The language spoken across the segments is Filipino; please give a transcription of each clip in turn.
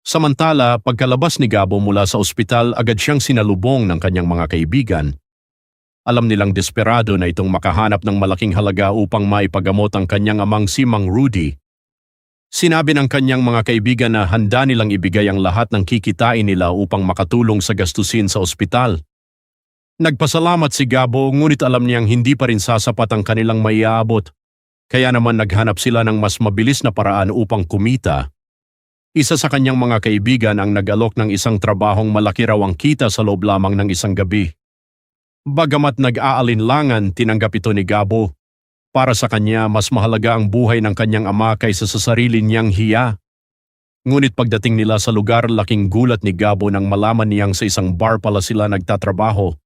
Samantala, pagkalabas ni Gabo mula sa ospital, agad siyang sinalubong ng kanyang mga kaibigan. Alam nilang desperado na itong makahanap ng malaking halaga upang maipagamot ang kanyang amang si Mang Rudy. Sinabi ng kanyang mga kaibigan na handa nilang ibigay ang lahat ng kikitain nila upang makatulong sa gastusin sa ospital. Nagpasalamat si Gabo ngunit alam niyang hindi pa rin sasapat ang kanilang maiaabot. Kaya naman naghanap sila ng mas mabilis na paraan upang kumita. Isa sa kanyang mga kaibigan ang nag-alok ng isang trabahong malaki raw ang kita sa loob lamang ng isang gabi. Bagamat nag-aalinlangan, tinanggap ito ni Gabo. Para sa kanya, mas mahalaga ang buhay ng kanyang ama kaysa sa sarili niyang hiya. Ngunit pagdating nila sa lugar, laking gulat ni Gabo nang malaman niyang sa isang bar pala sila nagtatrabaho.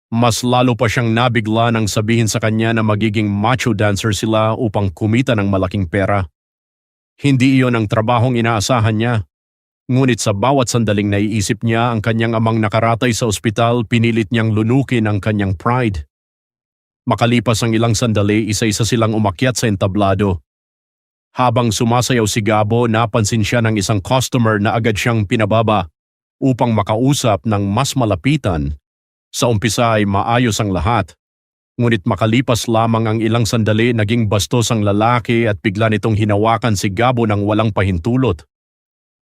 Mas lalo pa siyang nabigla nang sabihin sa kanya na magiging macho dancer sila upang kumita ng malaking pera. Hindi iyon ang trabahong inaasahan niya. Ngunit sa bawat sandaling naiisip niya ang kanyang amang nakaratay sa ospital, pinilit niyang lunukin ang kanyang pride. Makalipas ang ilang sandali, isa-isa silang umakyat sa entablado. Habang sumasayaw si Gabo, napansin siya ng isang customer na agad siyang pinababa upang makausap ng mas malapitan. Sa umpisa ay maayos ang lahat. Ngunit makalipas lamang ang ilang sandali, naging bastos ang lalaki at bigla nitong hinawakan si Gabo ng walang pahintulot.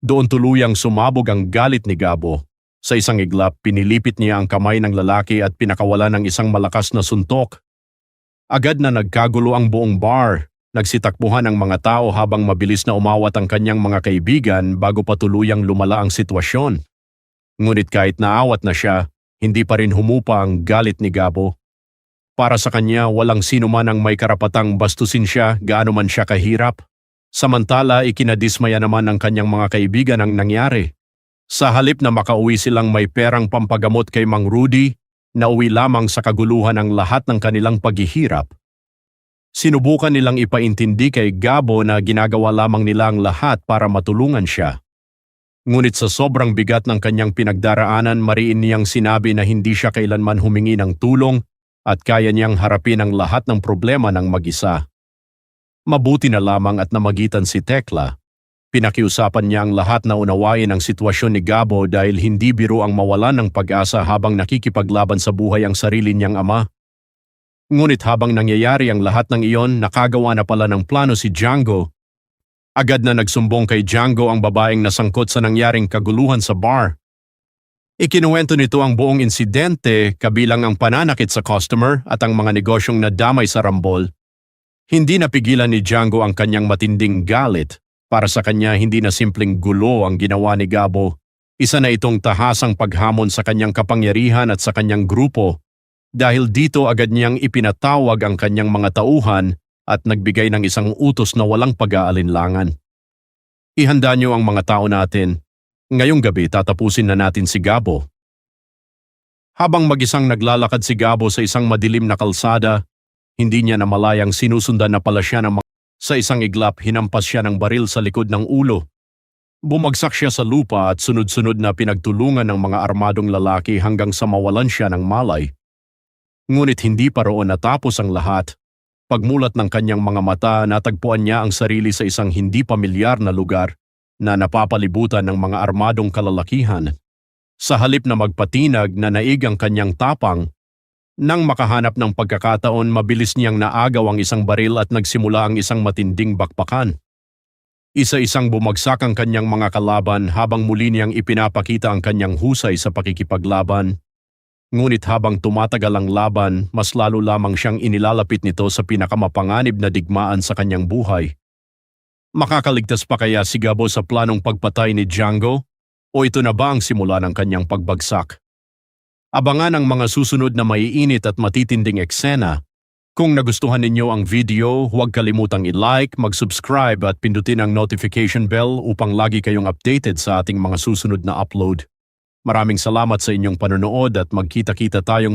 Doon tuluyang sumabog ang galit ni Gabo. Sa isang iglap, pinilipit niya ang kamay ng lalaki at pinakawala ng isang malakas na suntok. Agad na nagkagulo ang buong bar. Nagsitakbuhan ang mga tao habang mabilis na umawat ang kanyang mga kaibigan bago pa tuluyang lumala ang sitwasyon. Ngunit kahit naawat na siya, hindi pa rin humupa ang galit ni Gabo. Para sa kanya, walang sino man ang may karapatang bastusin siya gaano man siya kahirap. Samantala, ikinadismaya naman ng kanyang mga kaibigan ang nangyari. Sa halip na makauwi silang may perang pampagamot kay Mang Rudy, nauwi lamang sa kaguluhan ang lahat ng kanilang paghihirap. Sinubukan nilang ipaintindi kay Gabo na ginagawa lamang nila ang lahat para matulungan siya. Ngunit sa sobrang bigat ng kanyang pinagdaraanan, mariin niyang sinabi na hindi siya kailanman humingi ng tulong at kaya niyang harapin ang lahat ng problema ng mag-isa. Mabuti na lamang at namagitan si Tekla. Pinakiusapan niya ang lahat na unawain ang sitwasyon ni Gabo dahil hindi biro ang mawalan ng pag-asa habang nakikipaglaban sa buhay ang sarili niyang ama. Ngunit habang nangyayari ang lahat ng iyon, nakagawa na pala ng plano si Django. Agad na nagsumbong kay Django ang babaeng nasangkot sa nangyaring kaguluhan sa bar. Ikinuwento nito ang buong insidente kabilang ang pananakit sa customer at ang mga negosyong nadamay sa rambol. Hindi napigilan ni Django ang kanyang matinding galit. Para sa kanya, hindi na simpleng gulo ang ginawa ni Gabo. Isa na itong tahasang paghamon sa kanyang kapangyarihan at sa kanyang grupo. Dahil dito agad niyang ipinatawag ang kanyang mga tauhan at nagbigay ng isang utos na walang pag-aalinlangan. Ihanda niyo ang mga tao natin. Ngayong gabi tatapusin na natin si Gabo. Habang mag-isang naglalakad si Gabo sa isang madilim na kalsada, hindi niya namalayang sinusundan na pala siya ng Sa isang iglap, hinampas siya ng baril sa likod ng ulo. Bumagsak siya sa lupa at sunod-sunod na pinagtulungan ng mga armadong lalaki hanggang sa mawalan siya ng malay. Ngunit hindi pa roon natapos ang lahat. Pagmulat ng kanyang mga mata, natagpuan niya ang sarili sa isang hindi pamilyar na lugar na napapalibutan ng mga armadong kalalakihan. Sa halip na magpatinag na naig ang kanyang tapang, nang makahanap ng pagkakataon, mabilis niyang naagaw ang isang baril at nagsimula ang isang matinding bakbakan. Isa-isang bumagsak ang kanyang mga kalaban habang muli niyang ipinapakita ang kanyang husay sa pakikipaglaban. Ngunit habang tumatagal ang laban, mas lalo lamang siyang inilalapit nito sa pinakamapanganib na digmaan sa kanyang buhay. Makakaligtas pa kaya si Gabo sa planong pagpatay ni Django? O ito na ba ang simula ng kanyang pagbagsak? Abangan ang mga susunod na maiinit at matitinding eksena. Kung nagustuhan ninyo ang video, huwag kalimutang i-like, mag-subscribe at pindutin ang notification bell upang lagi kayong updated sa ating mga susunod na upload. Maraming salamat sa inyong panonood at magkita-kita tayong